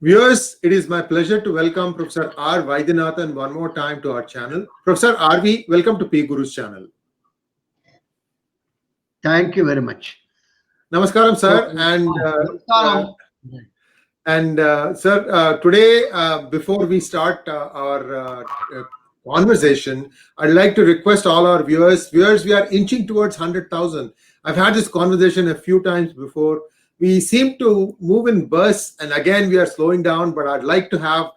Viewers, it is my pleasure to welcome Professor R. Vaidyanathan one more time to our channel. Professor R.V., welcome to P Guru's channel. Thank you very much. Namaskaram, sir. Sir, today, before we start our conversation, I'd like to request all our viewers, we are inching towards 100,000. I've had this conversation a few times before. We seem to move in bursts, and again, we are slowing down, but I'd like to have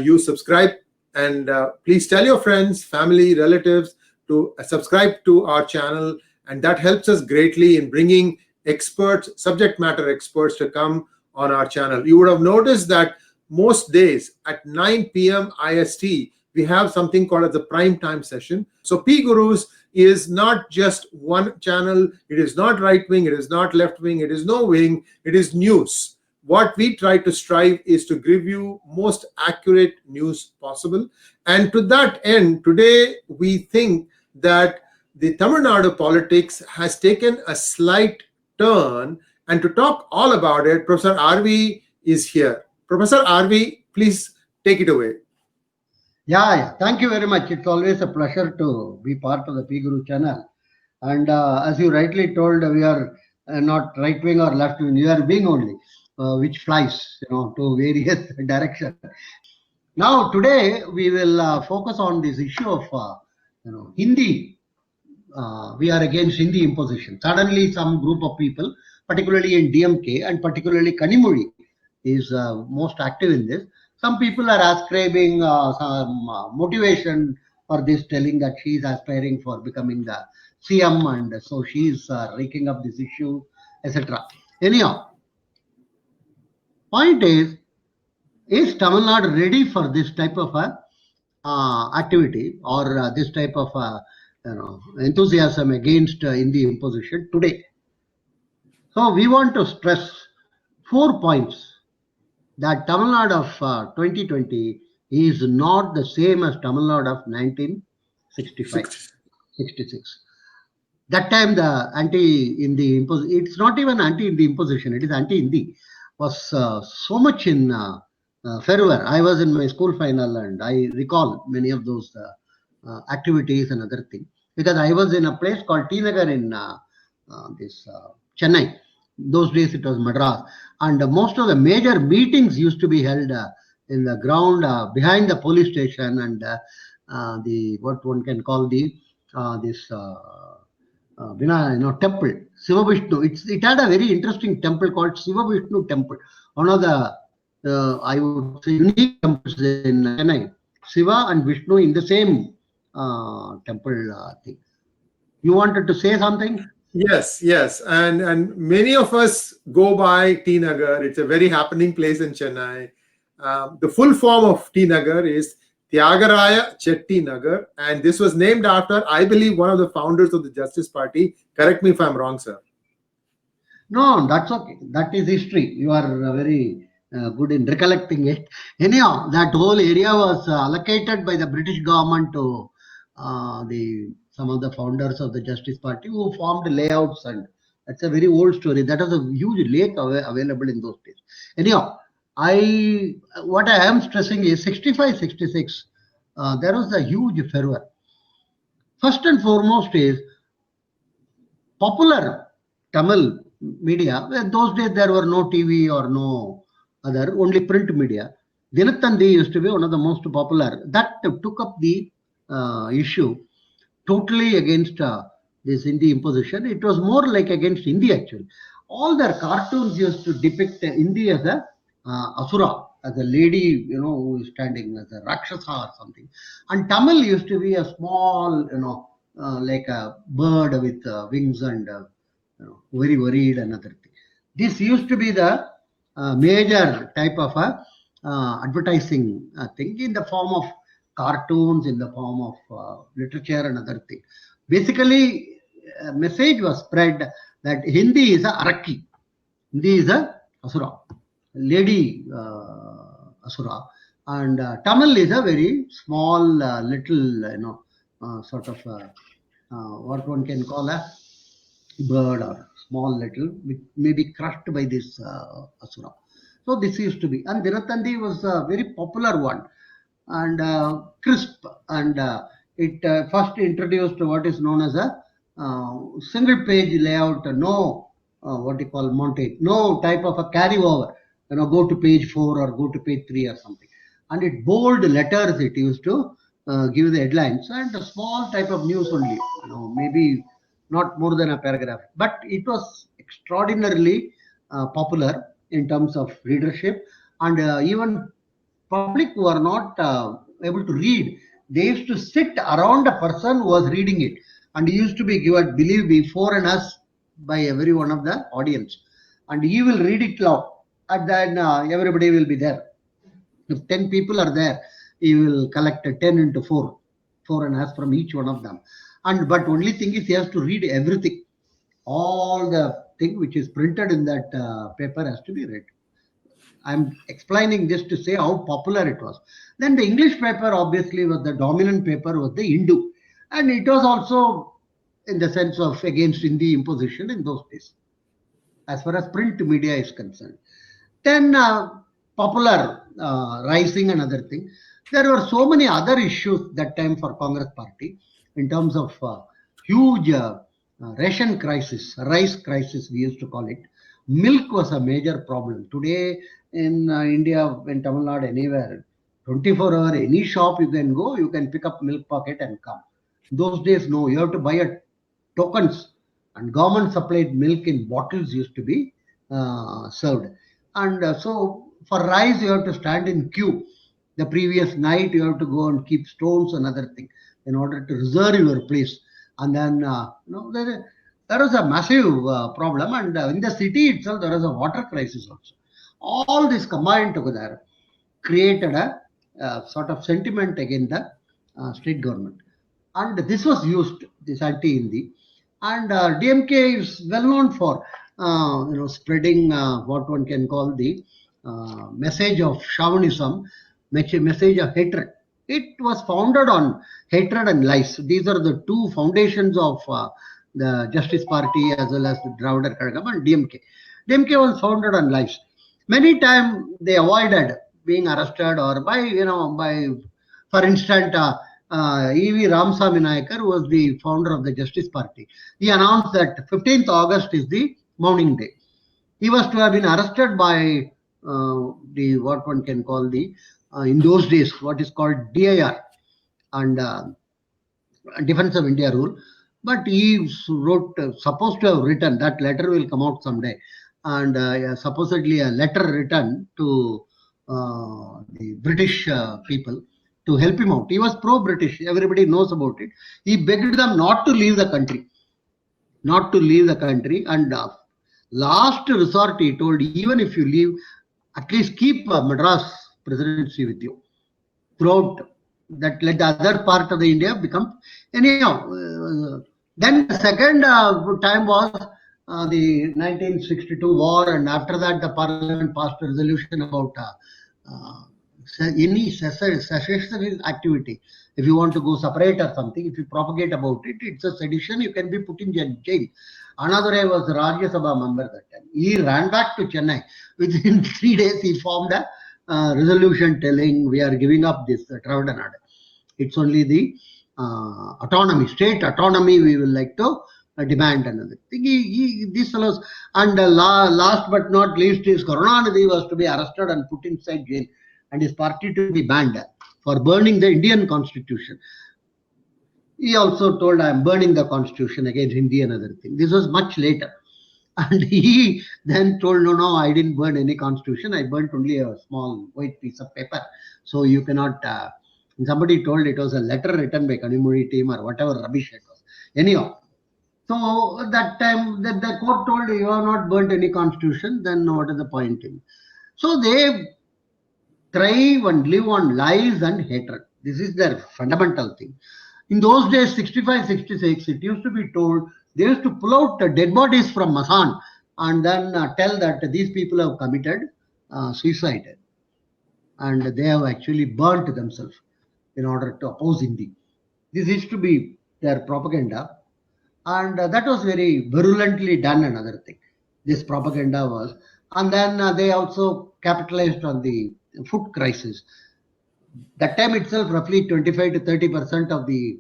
you subscribe, and please tell your friends, family, relatives to subscribe to our channel, and that helps us greatly in bringing experts, subject matter experts to come on our channel. You would have noticed that most days at 9 p.m. IST, we have something called as the prime time session. So P Gurus is not just one channel. It is not right wing. It is not left wing. It is no wing. It is news. What we try to strive is to give you most accurate news possible. And to that end, today we think that the Tamil Nadu politics has taken a slight turn. And to talk all about it, Professor R.V. is here. Professor R.V., please take it away. Yeah. Thank you very much. It's always a pleasure to be part of the P Guru channel. And as you rightly told, we are not right wing or left wing. We are wing only, which flies, to various directions. Now, today we will focus on this issue of, Hindi. We are against Hindi imposition. Suddenly, some group of people, particularly in DMK and particularly Kanimuri, is most active in this. Some people are ascribing some motivation for this, telling that she is aspiring for becoming the CM, and so she is raking up this issue, etc. Anyhow, point is Tamil Nadu ready for this type of activity or this type of enthusiasm against Hindi imposition today? So we want to stress 4 points. That Tamil Nadu of 2020 is not the same as Tamil Nadu of 1965, 66. That time the anti-Hindi imposition, it's not even anti-Hindi imposition, it is anti-Hindi, was so much in fervor. I was in my school final and I recall many of those activities and other things, because I was in a place called T Nagar in Chennai. Those days it was Madras, and most of the major meetings used to be held in the ground behind the police station, and the what one can call the temple, Siva Vishnu. It had a very interesting temple called Siva Vishnu temple, one of the I would say unique temples in Chennai. Siva and Vishnu in the same temple thing. You wanted to say something? Yes. And many of us go by T Nagar. It's a very happening place in Chennai. The full form of T Nagar is Tyagaraya Chetty Nagar, and this was named after, I believe, one of the founders of the Justice Party. Correct me if I'm wrong, sir. No, that's okay. That is history. You are very good in recollecting it. Anyhow, that whole area was allocated by the British government to some of the founders of the Justice Party, who formed layouts, and that's a very old story. That was a huge lake available in those days. Anyhow, what I am stressing is 65, 66, there was a huge fervor. First and foremost is popular Tamil media. In those days there were no TV or no other, only print media. Dinathanthi used to be one of the most popular. That took up the issue totally against this Hindi imposition. It was more like against India actually. All their cartoons used to depict India as a Asura, as a lady, who is standing as a Rakshasa or something. And Tamil used to be a small, like a bird with wings and, very worried and other thing. This used to be the major type of advertising thing in the form of cartoons, in the form of literature and other things. Basically, a message was spread that Hindi is a Arakki. Hindi is a Asura, lady Asura. And Tamil is a very small, little, sort of what one can call a bird or small little, which may be crushed by this asura. So this used to be, and Dinatandi was a very popular one and crisp, and it first introduced what is known as a single page layout, no what you call montage, no type of a carry over, go to page 4 or go to page 3 or something, and it bold letters it used to give the headlines, and a small type of news only, maybe not more than a paragraph, but it was extraordinarily popular in terms of readership, and even public who are not able to read, they used to sit around a person who was reading it, and he used to be given, believe me, 4 by every one of the audience, and he will read it loud, and then everybody will be there. If 10 people are there, he will collect 10 into 4 from each one of them. And but only thing is he has to read everything. All the thing which is printed in that paper has to be read. I'm explaining this to say how popular it was. Then the English paper obviously was the dominant paper, was the Hindu, and it was also in the sense of against Hindi imposition in those days, as far as print media is concerned. Then popular rising and other thing. There were so many other issues that time for Congress party in terms of huge ration crisis, rice crisis we used to call it. Milk was a major problem. Today in India, in Tamil Nadu, anywhere, 24 hour, any shop you can go, you can pick up milk packet and come. Those days, no, you have to buy a tokens, and government supplied milk in bottles used to be served. And so for rice, you have to stand in queue. The previous night, you have to go and keep stones and other thing in order to reserve your place. And then, there was a massive problem. And in the city itself, there was a water crisis also. All this combined together created a sort of sentiment against the state government. And this was used, this anti-Hindi. And DMK is well known for spreading what one can call the message of chauvinism, message of hatred. It was founded on hatred and lies. These are the two foundations of the Justice Party as well as the Dravida Kazhagam and DMK. DMK was founded on lies. Many times they avoided being arrested or by, for instance, E.V. Ramasamy Nayakar, who was the founder of the Justice Party. He announced that 15th August is the mourning day. He was to have been arrested by the what one can call the in those days what is called DIR and Defense of India rule, but he wrote supposed to have written that letter will come out someday, and supposedly a letter written to the British people to help him out. He was pro-British. Everybody knows about it. He begged them not to leave the country, and last resort he told, even if you leave, at least keep Madras presidency with you throughout, that let the other part of the India become anyhow. Then the second time was the 1962 war, and after that the parliament passed a resolution about any secessionist activity. If you want to go separate or something, if you propagate about it, it's a sedition, you can be put in jail. Another was Rajya Sabha member that time. He ran back to Chennai. Within 3 days, he formed a resolution telling we are giving up this Dravida Nadu. It's only the autonomy, state autonomy we will like to demand another thing. These fellows, and last but not least is Karunanidhi was to be arrested and put inside jail, and his party to be banned for burning the Indian constitution. He also told, I am burning the constitution against Hindi and other thing. This was much later. And he then told, no, I didn't burn any constitution. I burnt only a small white piece of paper. So you cannot, somebody told it was a letter written by Kanimuri team or whatever rubbish it was. Anyhow, so that time that the court told you have not burnt any constitution, then what is the point in? So they thrive and live on lies and hatred. This is their fundamental thing. In those days, 65, 66, it used to be told, they used to pull out the dead bodies from Masan and then tell that these people have committed suicide. And they have actually burnt themselves in order to oppose Hindi. This used to be their propaganda, and that was very virulently done. Another thing, this propaganda was, and then they also capitalized on the food crisis. That time itself, roughly 25 to 30% of the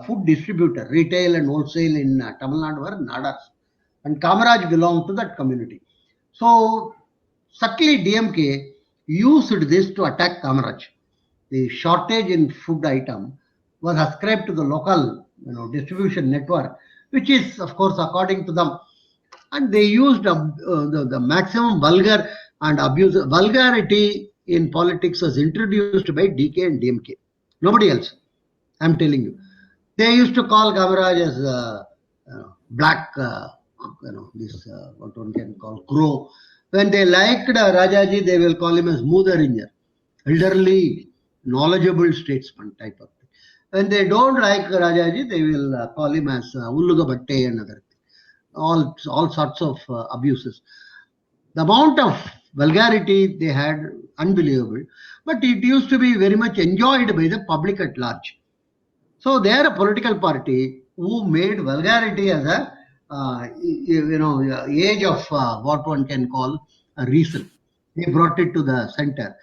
food distributor, retail and wholesale in Tamil Nadu were Nadas, and Kamaraj belonged to that community. So subtly DMK used this to attack Kamaraj. The shortage in food item was ascribed to the local, distribution network, which is of course according to them, and they used the maximum vulgar and abuse. Vulgarity in politics was introduced by DK and DMK. Nobody else. I'm telling you. They used to call Kamaraj as black, this what one can call crow. When they liked Rajaji, they will call him as Mudaringer, elderly, knowledgeable statesman type of thing. When they don't like Rajaji, they will call him as Ulluga Bhatte and other thing. All sorts of abuses. The amount of vulgarity they had, unbelievable, but it used to be very much enjoyed by the public at large. So they are a political party who made vulgarity as a age of what one can call a reason. They brought it to the center.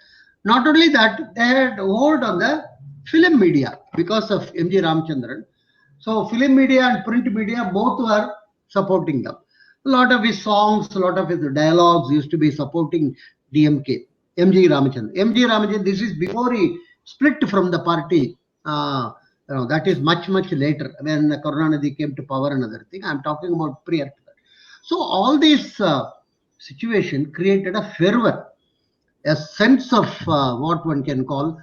Not only that, they had hold on the film media because of M.G. Ramchandran. So film media and print media both were supporting them. A lot of his songs, a lot of his dialogues used to be supporting DMK. M.G. Ramachandran, this is before he split from the party. That is much later when Karunanidhi came to power and other thing. I'm talking about prior to that. So all this situation created a fervor, a sense of what one can call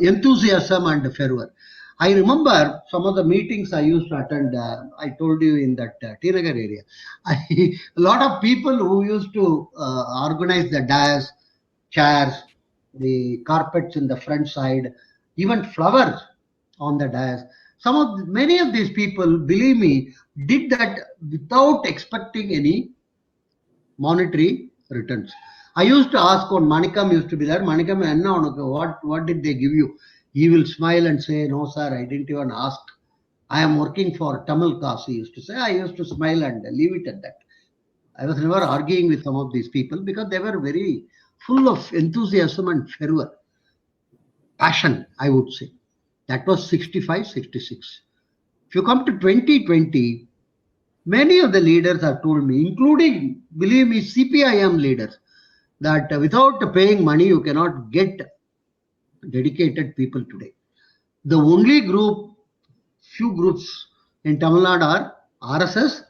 enthusiasm and fervor. I remember some of the meetings I used to attend. I told you in that T Nagar area. A lot of people who used to organize the dais, chairs, the carpets in the front side, even flowers on the dais. Many of these people, believe me, did that without expecting any monetary returns. I used to ask when Manikam used to be there, Manikam, what did they give you? He will smile and say, no, sir, I didn't even ask. I am working for Tamil Cause, he used to say. I used to smile and leave it at that. I was never arguing with some of these people because they were very full of enthusiasm and fervor. Passion, I would say. That was 65, 66. If you come to 2020, many of the leaders have told me, including, believe me, CPIM leaders, that without paying money, you cannot get dedicated people today. The only few groups in Tamil Nadu are RSS,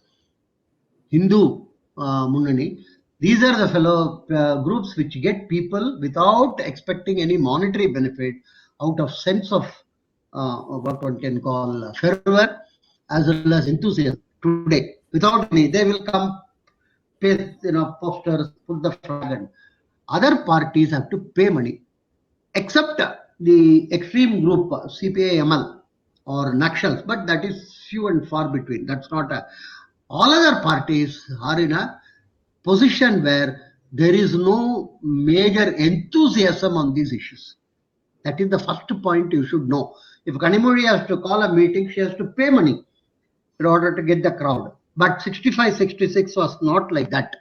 Hindu Munnani. These are the fellow groups which get people without expecting any monetary benefit, out of sense of what one can call fervor as well as enthusiasm today. Without any, they will come, paste posters, put the flag, and other parties have to pay money, except the extreme group CPI-ML or Nakshals, but that is few and far between. That's not all other parties are in a position where there is no major enthusiasm on these issues. That is the first point you should know. If Kanimozhi has to call a meeting, she has to pay money in order to get the crowd. But 65, 66 was not like that.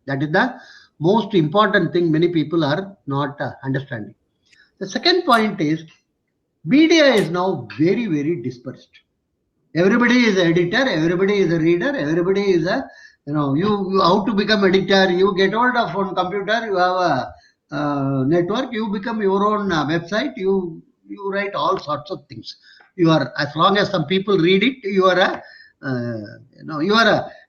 That is the most important thing many people are not understanding. The second point is, media is now very, very dispersed. Everybody is an editor, everybody is a reader, everybody is a, you how to become editor, you get hold of one computer, you have a network, you become your own website, you write all sorts of things. You are, as long as some people read it, you are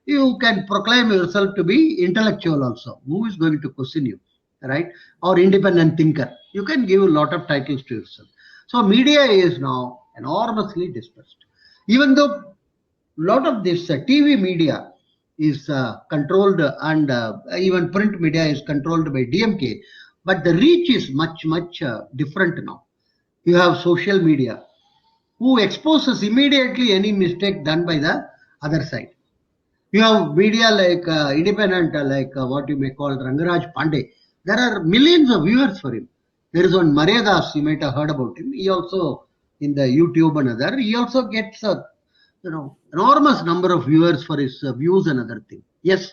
you can proclaim yourself to be intellectual also. Who is going to question you, right? Or independent thinker. You can give a lot of titles to yourself. So media is now enormously dispersed. Even though a lot of this TV media is controlled and even print media is controlled by DMK, but the reach is much different now. You have social media who exposes immediately any mistake done by the other side. You have media like independent, like what you may call Rangaraj Pandey. There are millions of viewers for him. There is one Maryadas, you might have heard about him. He also in the YouTube and other, he also gets a enormous number of viewers for his views and other thing. Yes.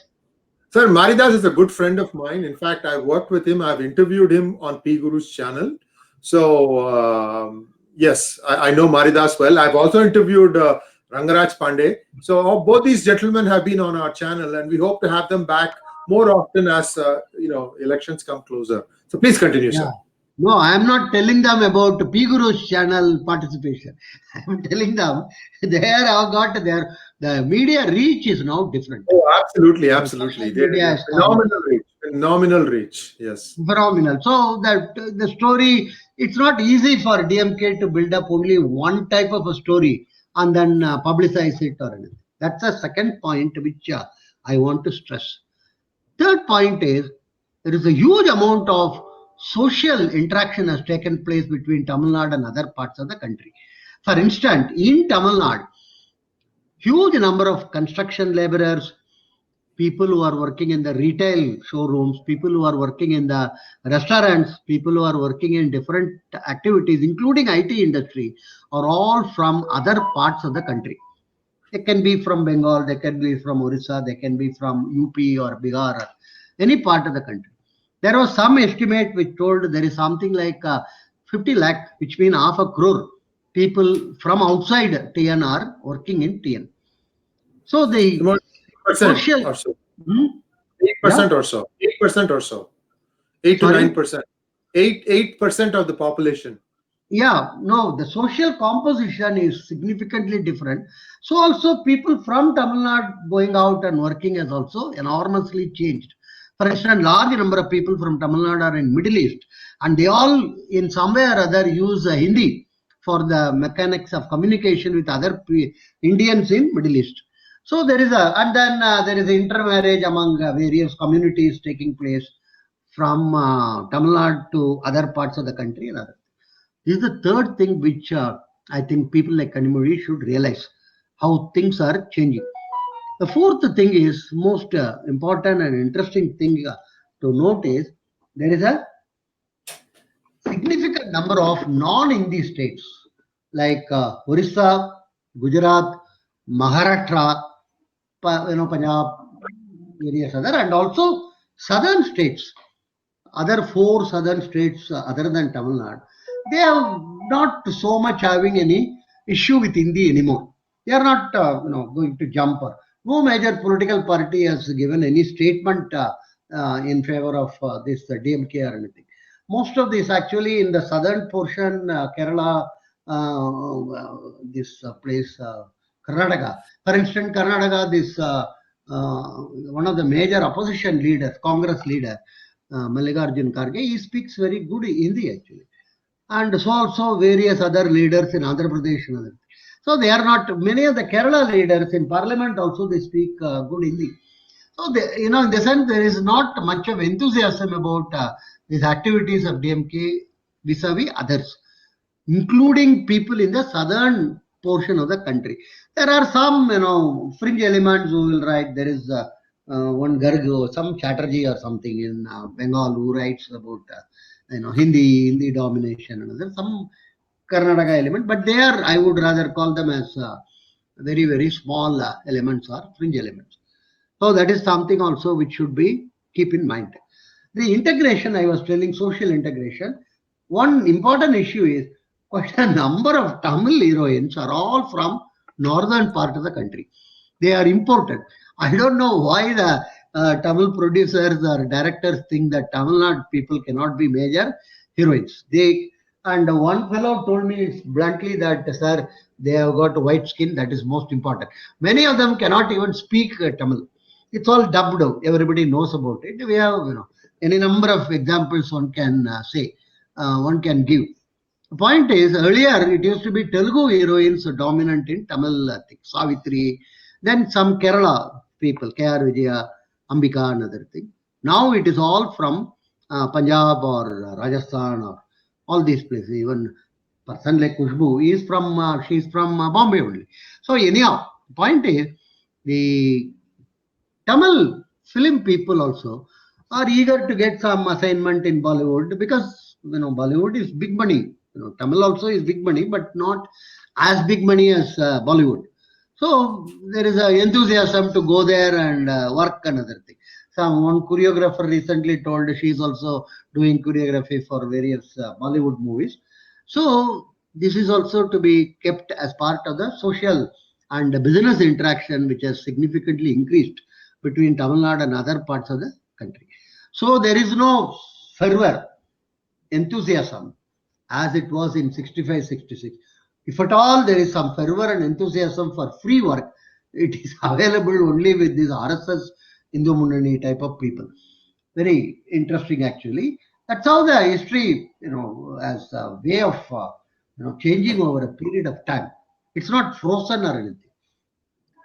Sir, Maridas is a good friend of mine. In fact, I've worked with him. I've interviewed him on P Guru's channel. So, yes, I know Maridas well. I've also interviewed Rangaraj Pandey. So, both these gentlemen have been on our channel, and we hope to have them back more often as elections come closer. So, please continue, sir. No, I am not telling them about P Guru's channel participation. I am telling them they have got the media reach is now different. Oh, absolutely. Phenomenal reach. Yes. Phenomenal. So that the story, it's not easy for DMK to build up only one type of a story and then publicize it or anything. That's the second point which I want to stress. Third point is there is a huge amount of social interaction has taken place between Tamil Nadu and other parts of the country. For instance, in Tamil Nadu, huge number of construction laborers, people who are working in the retail showrooms, people who are working in the restaurants, people who are working in different activities, including IT industry, are all from other parts of the country. They can be from Bengal, they can be from Orissa, they can be from UP or Bihar, or any part of the country. There was some estimate which told there is something like 50 lakh, which means half a crore people from outside TN are working in TN. So the social, or so. 8% or so. 8% or so. 8 to 9%. 8% of the population. Yeah, no, the social composition is significantly different. So also people from Tamil Nadu going out and working has also enormously changed. For instance, large number of people from Tamil Nadu are in Middle East, and they all in some way or other use Hindi for the mechanics of communication with other Indians in Middle East. So there is and then there is intermarriage among various communities taking place from Tamil Nadu to other parts of the country and other. This is the third thing which I think people like Kanimozhi should realize how things are changing. The fourth thing is most important and interesting thing to note is there is a significant number of non-Hindi states like Orissa, Gujarat, Maharashtra, Punjab, various other, and also southern states, other 4 southern states other than Tamil Nadu. They are not so much having any issue with Hindi anymore. They are not going to jump. No major political party has given any statement in favor of this DMK or anything. Most of this actually in the southern portion, Kerala, this place, Karnataka. For instance, Karnataka, this one of the major opposition leaders, Congress leader, Mallikarjun Kharge, he speaks very good Hindi actually. And so also various other leaders in Andhra Pradesh. So they are not, many of the Kerala leaders in parliament also they speak good Hindi. So they, in the sense there is not much of enthusiasm about these activities of DMK vis-a-vis others, including people in the southern portion of the country. There are some fringe elements who will write. There is one Garg, some Chatterjee or something in Bengal who writes about Hindi domination and other, some Karnataka element, but they are, I would rather call them as very, very small elements or fringe elements. So that is something also which should be keep in mind. The integration, I was telling, social integration, one important issue is quite a number of Tamil heroines are all from northern part of the country. They are imported. I don't know why the Tamil producers or directors think that Tamil Nadu people cannot be major heroines. And one fellow told me bluntly that, sir, they have got white skin, that is most important. Many of them cannot even speak Tamil. It's all dubbed out. Everybody knows about it. We have, any number of examples one can say, one can give. The point is, earlier it used to be Telugu heroines dominant in Tamil, Savitri, then some Kerala people, K.R. Vijaya, Ambika, another thing. Now it is all from Punjab or Rajasthan or all these places. Even person like Khushbu is from, she's from Bombay only. So anyhow, the point is, the Tamil film people also are eager to get some assignment in Bollywood because Bollywood is big money Tamil also is big money, but not as big money as Bollywood. So there is a enthusiasm to go there and work another thing. One choreographer recently told she is also doing choreography for various Bollywood movies. So this is also to be kept as part of the social and business interaction, which has significantly increased between Tamil Nadu and other parts of the country. So there is no fervor, enthusiasm as it was in 65, 66. If at all there is some fervor and enthusiasm for free work, it is available only with these RSS Hindu Munnani type of people. Very interesting, actually. That's how the history, as a way of, changing over a period of time. It's not frozen or anything.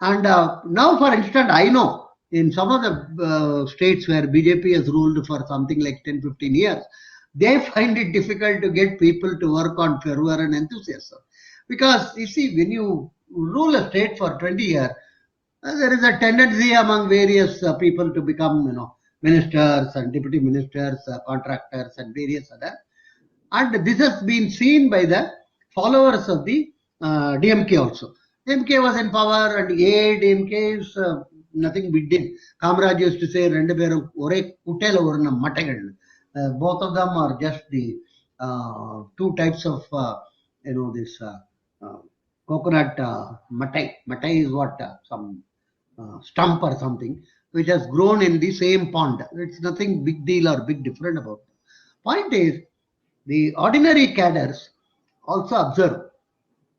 And now, for instance, I know in some of the states where BJP has ruled for something like 10, 15 years, they find it difficult to get people to work on fervor and enthusiasm. Because you see, when you rule a state for 20 years, there is a tendency among various people to become, ministers and deputy ministers, contractors, and various other. And this has been seen by the followers of the DMK also. DMK was in power, and DMK is nothing big deal. Kamaraj used to say, both of them are just the two types of, this coconut matai. Matai is what? Some stump or something, which has grown in the same pond. It's nothing big deal or big different about it. Point is, the ordinary cadres also observe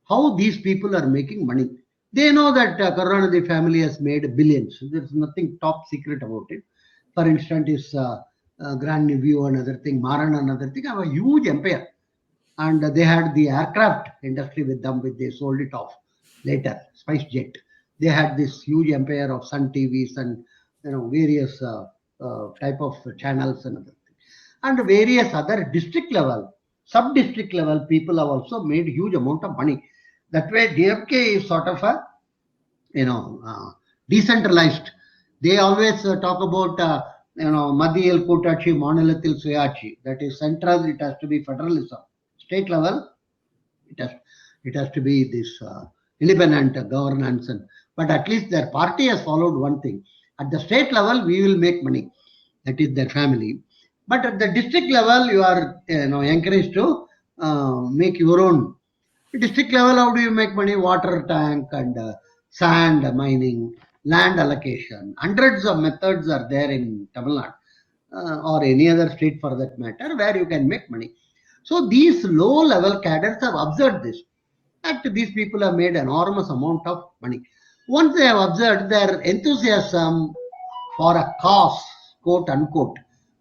how these people are making money. They know that Karunanidhi family has made billions. There's nothing top secret about it. For instance, his grandnephew, another thing, Maran, another thing, have a huge empire. And they had the aircraft industry with them, which they sold it off later, SpiceJet. They had this huge empire of Sun TVs and various type of channels and other things. And various other district level, sub-district level people have also made huge amount of money. That way, DMK is sort of a, decentralized. They always talk about, Madhiyal Kutachi, Monolatil Suyachi. That is central, it has to be federalism. State level, it has to be this independent governance. But at least their party has followed one thing. At the state level, we will make money. That is their family. But at the district level, you are encouraged to make your own. District level, how do you make money? Water tank and sand mining, land allocation. Hundreds of methods are there in Tamil Nadu or any other state for that matter, where you can make money. So these low-level cadres have observed this, that these people have made enormous amount of money. Once they have observed, their enthusiasm for a cause, quote unquote,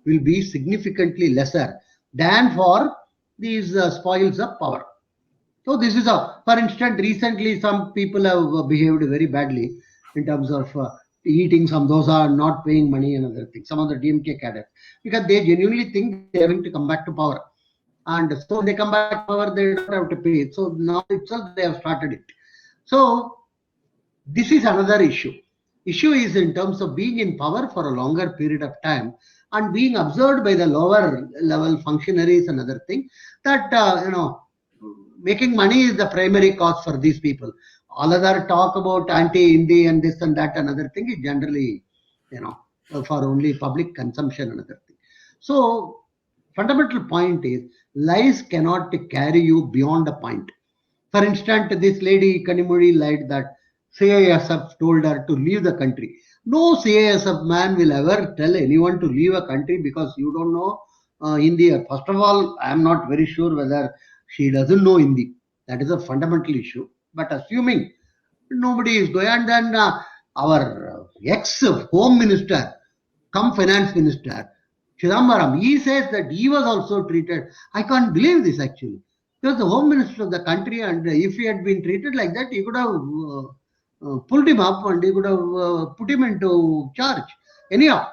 will be significantly lesser than for these spoils of power. So this is how, for instance, recently some people have behaved very badly in terms of eating some dosa, not paying money and other things, some of the DMK cadres, because they genuinely think they are going to come back to power. And so they come back to power, they don't have to pay. So now itself they have started it. So this is another issue. Issue is in terms of being in power for a longer period of time and being observed by the lower level functionaries and other things, that making money is the primary cause for these people. All other talk about anti-Hindi and this and that and other thing is generally, for only public consumption and other thing. So fundamental point is, lies cannot carry you beyond a point. For instance, this lady Kanimuri lied that CISF told her to leave the country. No CISF man will ever tell anyone to leave a country because you don't know Hindi. First of all, I am not very sure whether she doesn't know Hindi. That is a fundamental issue. But assuming nobody is going, and then our ex-home minister, come finance minister, Chidambaram, he says that he was also treated. I can't believe this actually. He was the home minister of the country, and if he had been treated like that, he could have pulled him up and he could have put him into charge. Anyhow,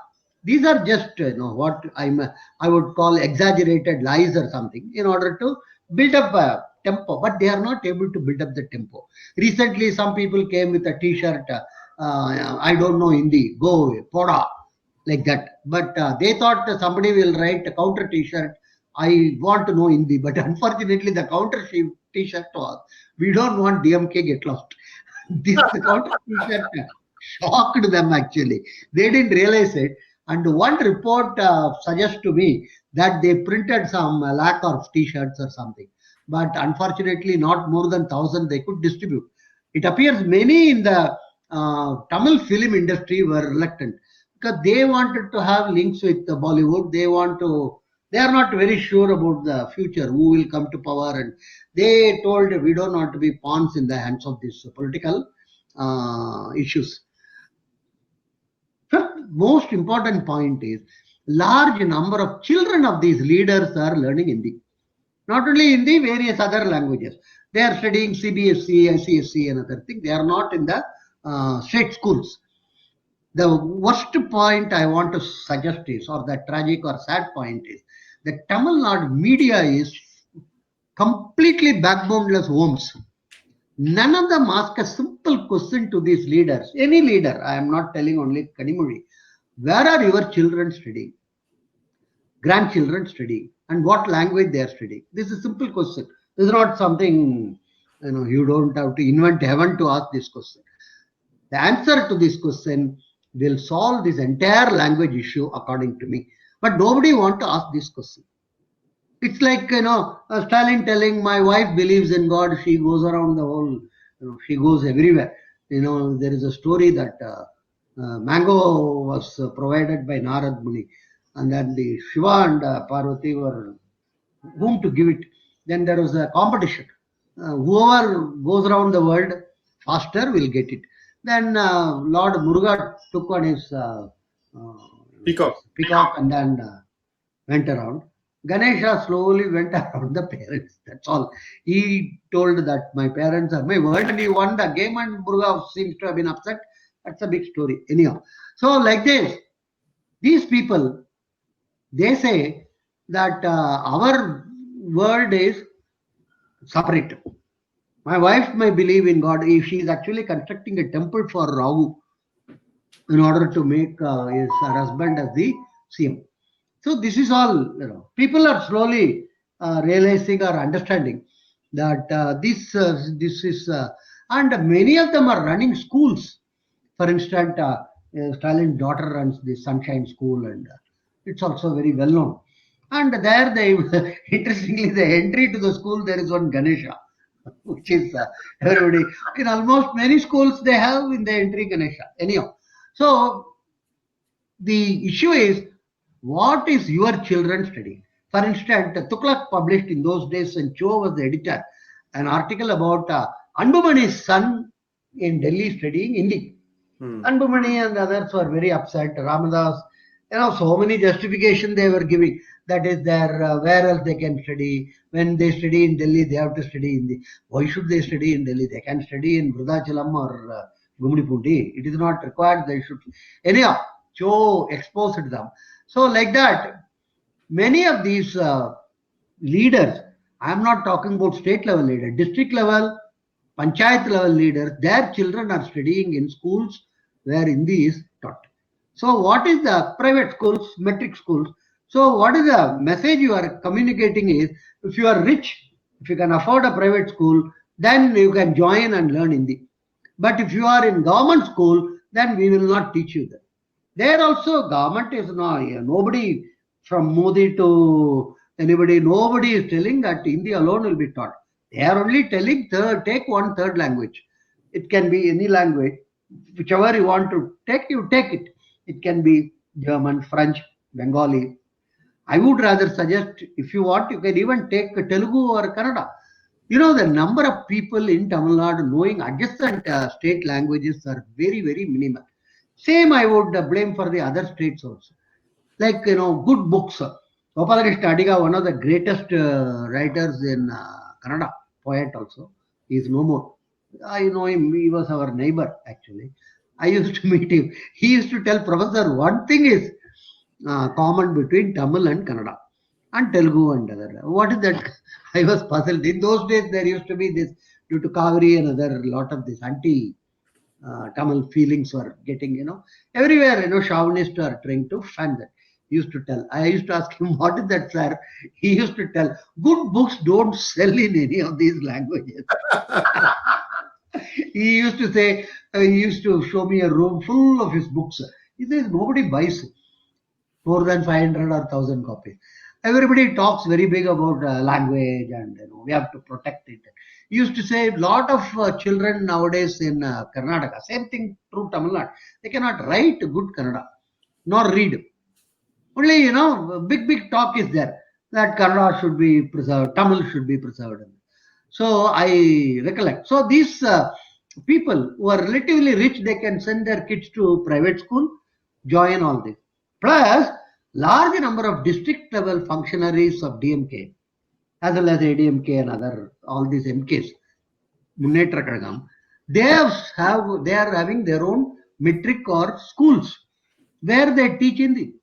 these are just what I would call exaggerated lies or something in order to build up a tempo, but they are not able to build up the tempo. Recently, some people came with a T-shirt, I don't know Hindi, go away, poda, like that. But they thought somebody will write a counter T-shirt, I want to know Hindi, but unfortunately the counter t-shirt was, we don't want DMK, get lost. This counter t-shirt shocked them actually. They didn't realize it. And one report suggests to me that they printed some lakh of t-shirts or something. But unfortunately, not more than 1,000 they could distribute. It appears many in the Tamil film industry were reluctant because they wanted to have links with the Bollywood. They are not very sure about the future, who will come to power. And they told, we don't want to be pawns in the hands of these political issues. Fifth most important point is large number of children of these leaders are learning Hindi. Not only Hindi, various other languages. They are studying CBSE, ICSE and other things. They are not in the state schools. The worst point I want to suggest is, or the tragic or sad point is, the Tamil Nadu media is completely backboneless homes. None of them ask a simple question to these leaders. Any leader, I am not telling only Kanimozhi. Where are your children studying? Grandchildren studying? And what language they are studying? This is a simple question. This is not something, you don't have to invent heaven to ask this question. The answer to this question will solve this entire language issue according to me. But nobody wants to ask this question. It's like, Stalin telling, my wife believes in God, she goes around the whole, she goes everywhere. There is a story that mango was provided by Narad Muni, and then the Shiva and Parvati were whom to give it. Then there was a competition. Whoever goes around the world faster will get it. Then Lord Muruga took on his peacock and then went around. Ganesha slowly went around the parents. That's all. He told that my parents are my world, and he won the game, and Muruga seems to have been upset. That's a big story. Anyhow, so like this, these people, they say that our world is separate. My wife may believe in God. She is actually constructing a temple for Rahu in order to make her husband as the CM. So this is all, people are slowly realizing or understanding that this is, and many of them are running schools. For instance, Stalin's daughter runs the Sunshine School, and it's also very well known. And there they, interestingly, the entry to the school, there is one Ganesha, which is everybody, in almost many schools they have in the entry Ganesha. Anyhow, so the issue is, what is your children studying? For instance, Tughlaq published in those days, and Cho was the editor, an article about Anbumani's son in Delhi studying Hindi. Anbumani and others were very upset. Ramadas, so many justifications they were giving. That is their where else they can study. When they study in Delhi, they have to study Hindi. Why should they study in Delhi? They can study in Vrudachalam or Gumdipundi. It is not required they should. Anyhow, Cho exposed them. So like that, many of these leaders, I am not talking about state level leaders, district level, panchayat level leaders, their children are studying in schools where Hindi is taught. So what is the private schools, metric schools? So what is the message you are communicating is, if you are rich, if you can afford a private school, then you can join and learn Hindi. But if you are in government school, then we will not teach you that. There also government is not, nobody from Modi to anybody, nobody is telling that Hindi alone will be taught. They are only telling take one third language. It can be any language, whichever you want to take, you take it. It can be German, French, Bengali. I would rather suggest, if you want, you can even take Telugu or Kannada. The number of people in Tamil Nadu knowing adjacent state languages are very, very minimal. Same I would blame for the other states also. Like, good books. Gopalakrishna Adiga, one of the greatest writers in Kannada, poet also. He is no more. I know him, he was our neighbor actually. I used to meet him. He used to tell Professor, one thing is common between Tamil and Kannada and Telugu and other. What is that? I was puzzled. In those days, there used to be this, due to Kaveri and other, lot of this Tamil feelings were getting, everywhere, chauvinists are trying to fan that. used to tell. I used to ask him, what is that, sir? He used to tell, good books don't sell in any of these languages. He used to say, he used to show me a room full of his books. He says, nobody buys more than 500 or 1,000 copies. Everybody talks very big about language and we have to protect it. He used to say a lot of children nowadays in Karnataka, same thing through Tamil Nadu, they cannot write good Kannada nor read. Only, big talk is there that Kannada should be preserved, Tamil should be preserved. So I recollect. So these people who are relatively rich, they can send their kids to private school, join all this. Plus, large number of district level functionaries of DMK, as well as ADMK and other, all these MKs, Munnetra Kazhagam, they are having their own metric or schools where they teach Hindi.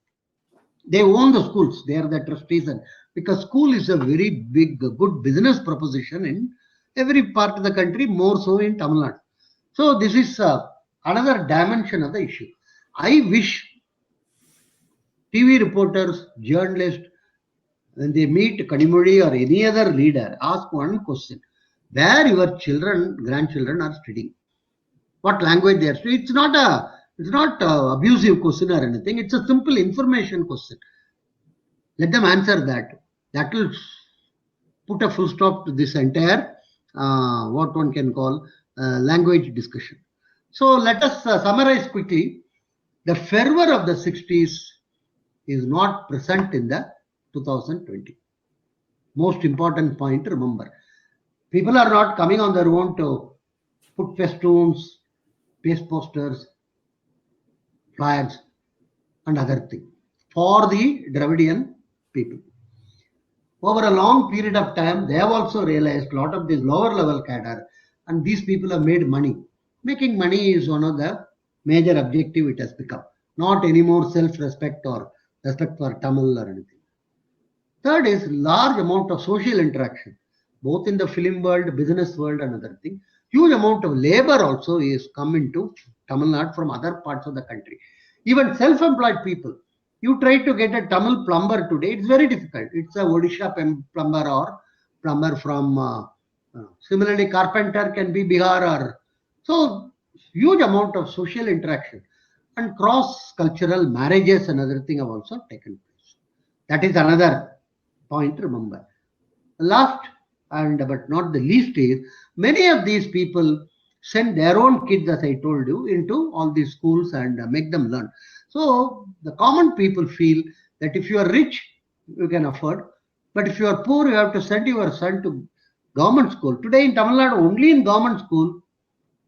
They own the schools. They are the trustees, and because school is a very big, good business proposition in every part of the country, more so in Tamil Nadu. So this is another dimension of the issue. I wish TV reporters, journalists, when they meet Kanimozhi or any other leader, ask one question: where your children, grandchildren are studying, what language they are studying. It's not a abusive question or anything. It's a simple information question. Let them answer that. That will put a full stop to this entire what one can call language discussion. So let us summarize quickly. The fervor of the 60s is not present in the 2020. Most important point to remember. People are not coming on their own to put festoons, paste posters, flags, and other things for the Dravidian people. Over a long period of time, they have also realized a lot of this lower level cadre, and these people have made money. Making money is one of the major objective it has become. Not anymore self-respect or respect for Tamil or anything. Third is large amount of social interaction, both in the film world, business world, and other thing. Huge amount of labor also is come into Tamil Nadu from other parts of the country. Even self-employed people. You try to get a Tamil plumber today, it's very difficult. It's a Odisha plumber or plumber from, similarly carpenter can be Bihar or, so huge amount of social interaction and cross-cultural marriages and other thing have also taken place. That is another point to remember. Last but not the least is, many of these people send their own kids, as I told you, into all these schools and make them learn. So the common people feel that if you are rich, you can afford. But if you are poor, you have to send your son to government school. Today in Tamil Nadu, only in government school,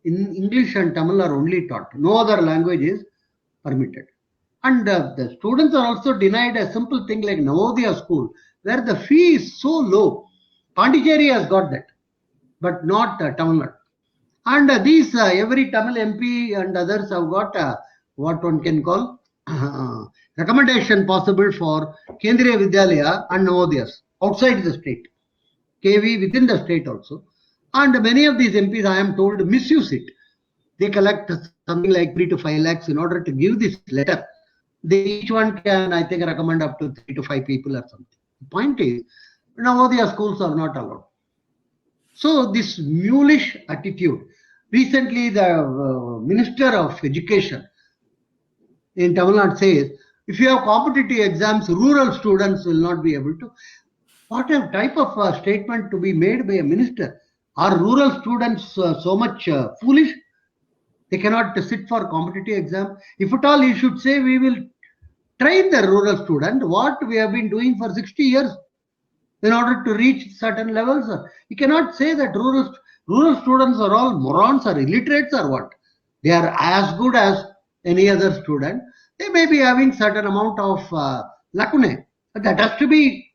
in English and Tamil are only taught. No other language is permitted. And the students are also denied a simple thing like Navodaya school, where the fee is so low. Pondicherry has got that, but not Tamil Nadu. And these every Tamil MP and others have got what one can call recommendation possible for Kendriya Vidyalaya and Navodayas outside the state, KV within the state also. And many of these MPs, I am told, misuse it. They collect something like 3 to 5 lakhs in order to give this letter. Each one can, I think, recommend up to 3 to 5 people or something. The point is, Navodaya schools are not allowed. So this mulish attitude. Recently, the Minister of Education in Tamil Nadu says, if you have competitive exams, rural students will not be able to. What a type of statement to be made by a minister. Are rural students so much foolish? They cannot sit for competitive exam. If at all, he should say, we will train the rural student what we have been doing for 60 years in order to reach certain levels. You cannot say that rural students are all morons or illiterates or what. They are as good as any other student. They may be having certain amount of lacunae that has to be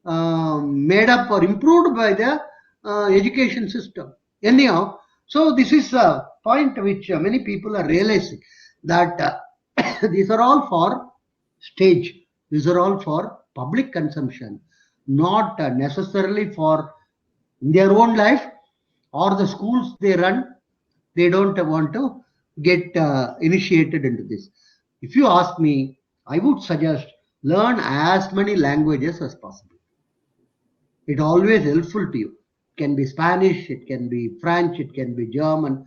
made up or improved by the education system. Anyhow, so this is a point which many people are realizing that these are all for stage. These are all for public consumption, not necessarily for their own life or the schools they run. They don't want to get initiated into this. If you ask me, I would suggest learn as many languages as possible. It always helpful to you. It can be Spanish, it can be French, it can be German,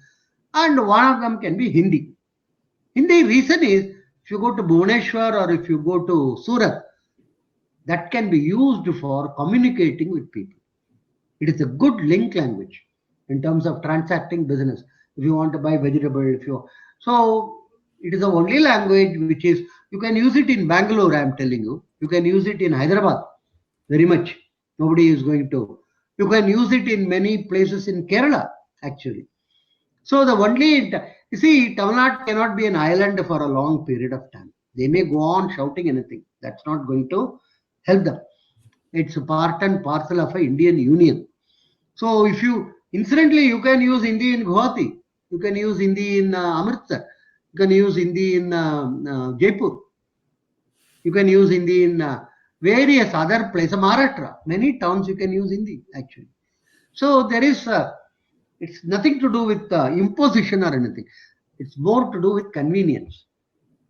and one of them can be Hindi. Hindi reason is if you go to Bhubaneswar or if you go to Surat, that can be used for communicating with people. It is a good link language in terms of transacting business. If you want to buy vegetable, if you so it is the only language which is you can use it in Bangalore. I am telling you, you can use it in Hyderabad very much. Nobody is going to. You can use it in many places in Kerala actually. So the only you see, Tamil Nadu cannot be an island for a long period of time. They may go on shouting anything. That's not going to help them. It's a part and parcel of an Indian Union. So if you incidentally you can use Hindi in Guwahati, you can use Hindi in Amritsar, you can use Hindi in Jaipur, you can use Hindi in various other places, Maharashtra. Many towns you can use Hindi actually. So there is it's nothing to do with imposition or anything. It's more to do with convenience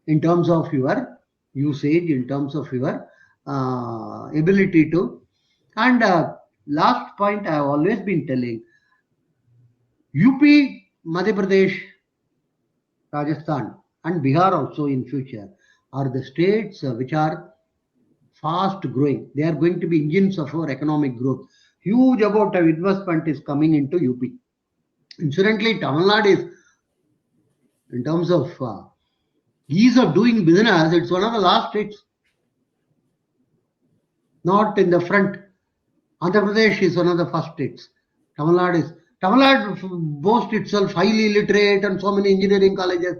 in terms of your usage, in terms of your ability to. And last point I have always been telling, UP, Madhya Pradesh, Rajasthan, and Bihar also in future are the states which are fast growing. They are going to be engines of our economic growth. Huge amount of investment is coming into UP. Incidentally, Tamil Nadu is, in terms of ease of doing business, it's one of the last states. Not in the front. Andhra Pradesh is one of the first states. Tamil Nadu boasts itself highly literate and so many engineering colleges.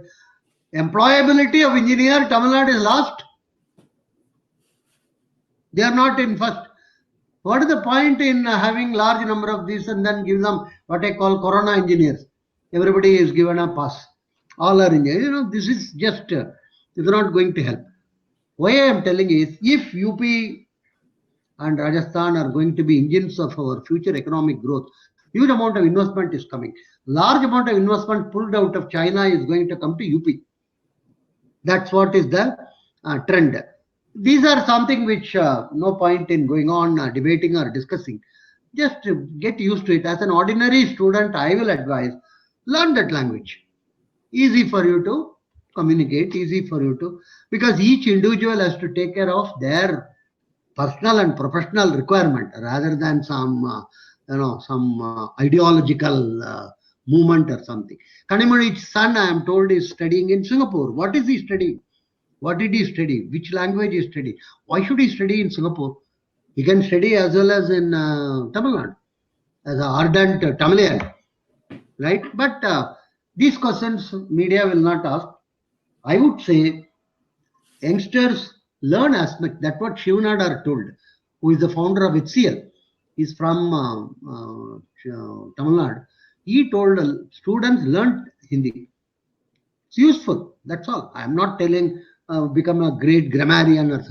Employability of engineer, Tamil Nadu is last. They are not in first. What is the point in having large number of these and then give them what I call corona engineers? Everybody is given a pass. All are engineers. You know, this is just, it's not going to help. Why I am telling is, if UP and Rajasthan are going to be engines of our future economic growth, huge amount of investment is coming. Large amount of investment pulled out of China is going to come to UP. That's what is the trend. These are something which no point in going on debating or discussing. Just get used to it. As an ordinary student, I will advise, learn that language. Easy for you to communicate, easy for you to, because each individual has to take care of their personal and professional requirement rather than some, ideological movement or something. Kanimani's son, I am told, is studying in Singapore. What is he studying? What did he study? Which language he study? Why should he study in Singapore? He can study as well as in Tamil Nadu, as an ardent Tamilian, right? But these questions media will not ask. I would say youngsters learn aspect. That's what Shivanadar told, who is the founder of HCL. He's from Tamil Nadu. He told students learn Hindi. It's useful. That's all. I'm not telling become a great grammarian or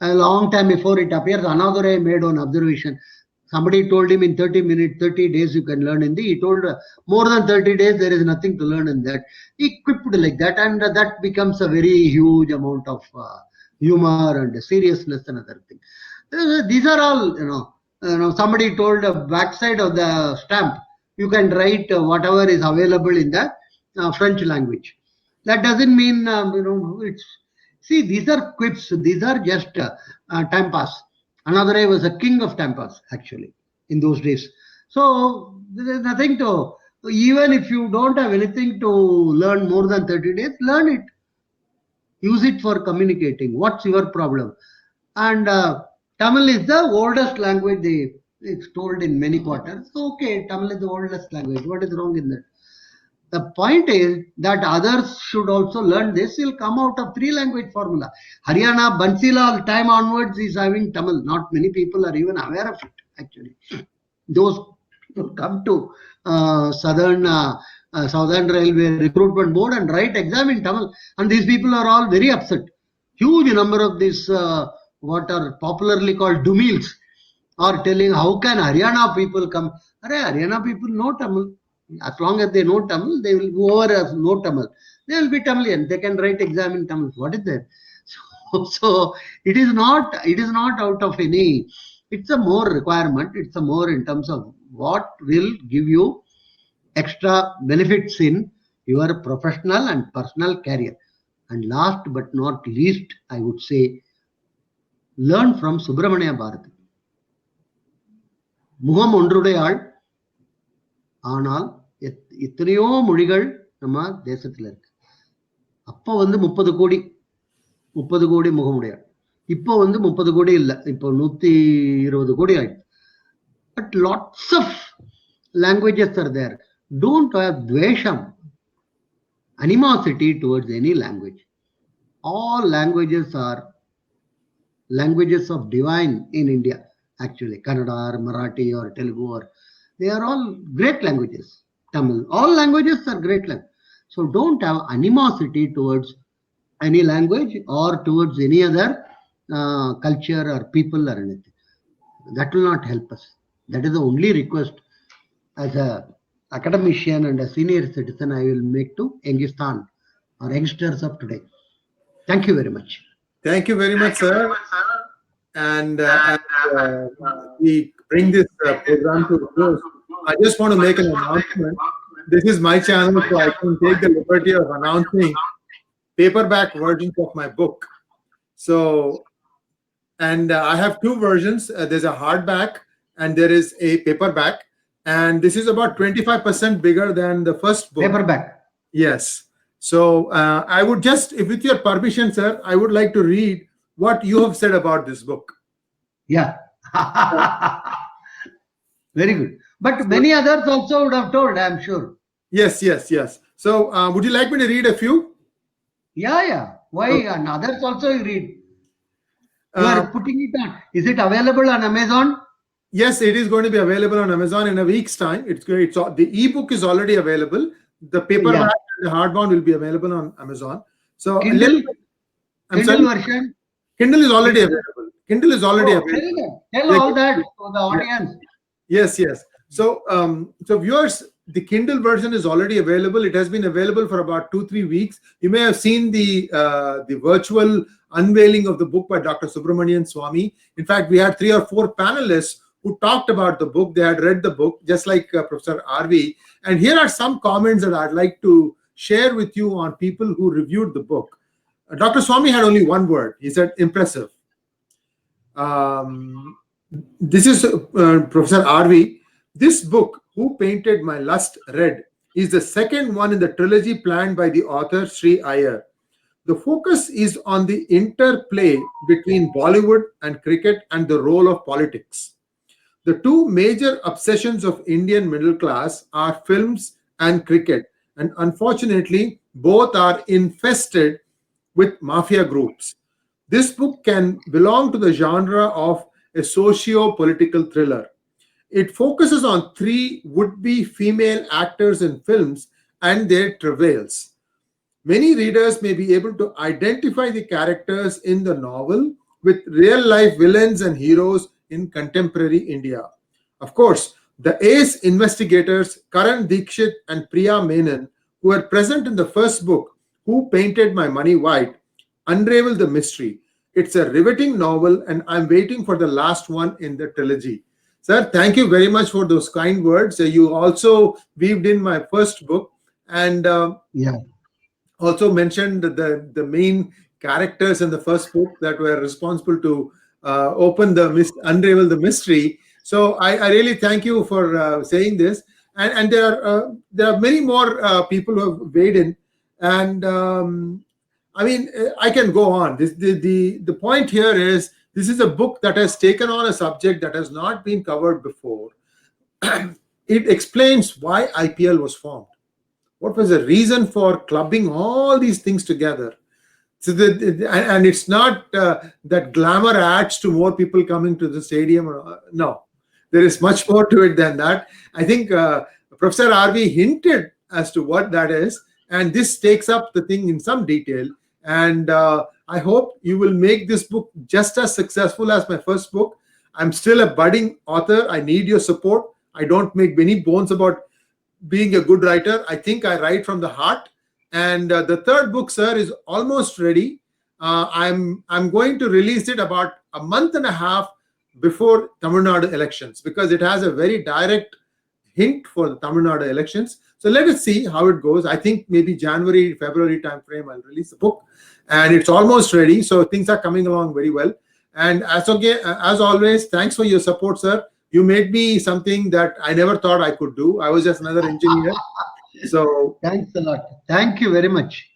a long time before it appears. Another made one observation. Somebody told him in 30 minutes, 30 days you can learn Hindi. He told more than 30 days there is nothing to learn in that. Equipped like that, and that becomes a very huge amount of humor and seriousness and other things. These are all, somebody told the backside of the stamp, you can write whatever is available in the French language. That doesn't mean, it's, see, these are quips, these are just time pass. Another guy was a king of time pass, actually, in those days. So, there's nothing to, even if you don't have anything to learn more than 30 days, learn it. Use it for communicating. What's your problem? And Tamil is the oldest language, it's told in many quarters. So, okay, Tamil is the oldest language. What is wrong in that? The point is that others should also learn this. Will come out of 3-language formula. Haryana, Bansila, time onwards is having Tamil. Not many people are even aware of it, actually. Those who come to Southern Railway Recruitment Board and write exam in Tamil. And these people are all very upset. Huge number of these, what are popularly called Dumils, are telling how can Haryana people come. Haryana people know Tamil. As long as they know Tamil, they will, whoever has no Tamil, they will be Tamilian. They can write exam in Tamil. What is that? So it is not out of any, it's a more requirement, it's a more in terms of what will give you extra benefits in your professional and personal career. And last but not least, I would say, learn from Subramania Bharati. முகம் ஒன்றுடையாள், ஆனால் எத்தனையோ மொழிகள் நம்ம தேசத்துல இருக்கு. அப்ப 30 கோடி முகமுடையாள், இப்போ 30 கோடி இல்ல, இப்போ 120 கோடி ஆயிடுச்சு. But lots of languages are there. Don't have dvesham, animosity towards any language. All languages are languages of divine in India. Actually, Kannada or Marathi or Telugu, or they are all great languages. Tamil, all languages are great languages. So don't have animosity towards any language or towards any other culture or people or anything. That will not help us. That is the only request as a academician and a senior citizen I will make to Youngistan or youngsters of today. Thank you very much. Thank you very much, sir. And we bring this program to a close. I just want to make an announcement. This is my channel, so I can take the liberty of announcing paperback versions of my book. So, and I have two versions. There's a hardback and there is a paperback. And this is about 25% bigger than the first book. Paperback. Yes. So I would just, if with your permission, sir, I would like to read what you have said about this book. Yeah. Very good. But many others also would have told, I am sure. Yes. So would you like me to read a few? Yeah. Why? Okay. And others also you read. You are putting it on. Is it available on Amazon? Yes, it is going to be available on Amazon in a week's time. The ebook is already available. The paperback and the hardbound will be available on Amazon. So Kindle version. Kindle is already available. Available. Tell all that to the audience. Yes. So viewers, the Kindle version is already available. It has been available for about 2-3 weeks. You may have seen the virtual unveiling of the book by Dr. Subramanian Swamy. In fact, we had 3 or 4 panelists who talked about the book. They had read the book, just like Professor RV. And here are some comments that I'd like to share with you on people who reviewed the book. Dr. Swamy had only one word. He said, impressive. This is Professor RV. This book, Who Painted My Lust Red, is the second one in the trilogy planned by the author, Sri Iyer. The focus is on the interplay between Bollywood and cricket and the role of politics. The two major obsessions of Indian middle class are films and cricket, and unfortunately, both are infested with mafia groups. This book can belong to the genre of a socio-political thriller. It focuses on 3 would-be female actors in films and their travails. Many readers may be able to identify the characters in the novel with real-life villains and heroes in contemporary India. Of course, the ace investigators Karan Dikshit and Priya Menon, who were present in the first book, Who Painted My Money White, unravel the mystery. It's a riveting novel, and I'm waiting for the last one in the trilogy. Sir, thank you very much for those kind words. You also weaved in my first book and also mentioned the main characters in the first book that were responsible to unravel the mystery. So I really thank you for saying this. And there are many more people who have weighed in. And I mean, I can go on. The point here is, this is a book that has taken on a subject that has not been covered before. It explains why IPL was formed. What was the reason for clubbing all these things together? So and it's not that glamour adds to more people coming to the stadium. No, there is much more to it than that. I think Professor RV hinted as to what that is. And this takes up the thing in some detail. And I hope you will make this book just as successful as my first book. I'm still a budding author. I need your support. I don't make many bones about being a good writer. I think I write from the heart. And the third book, sir, is almost ready. I'm going to release it about a month and a half before Tamil Nadu elections, because it has a very direct hint for the Tamil Nadu elections. So let us see how it goes. I think maybe January, February timeframe, I'll release the book, and it's almost ready. So things are coming along very well. And as always, thanks for your support, sir. You made me something that I never thought I could do. I was just another engineer. So Thanks a lot. Thank you very much.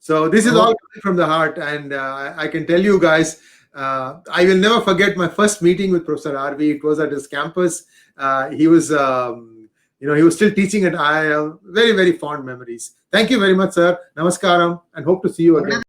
so this is all coming from the heart, and I can tell you guys, I will never forget my first meeting with Professor RV. It was at his campus. He was, he was still teaching at IIM. Very, very fond memories. Thank you very much, sir. Namaskaram, and hope to see you again.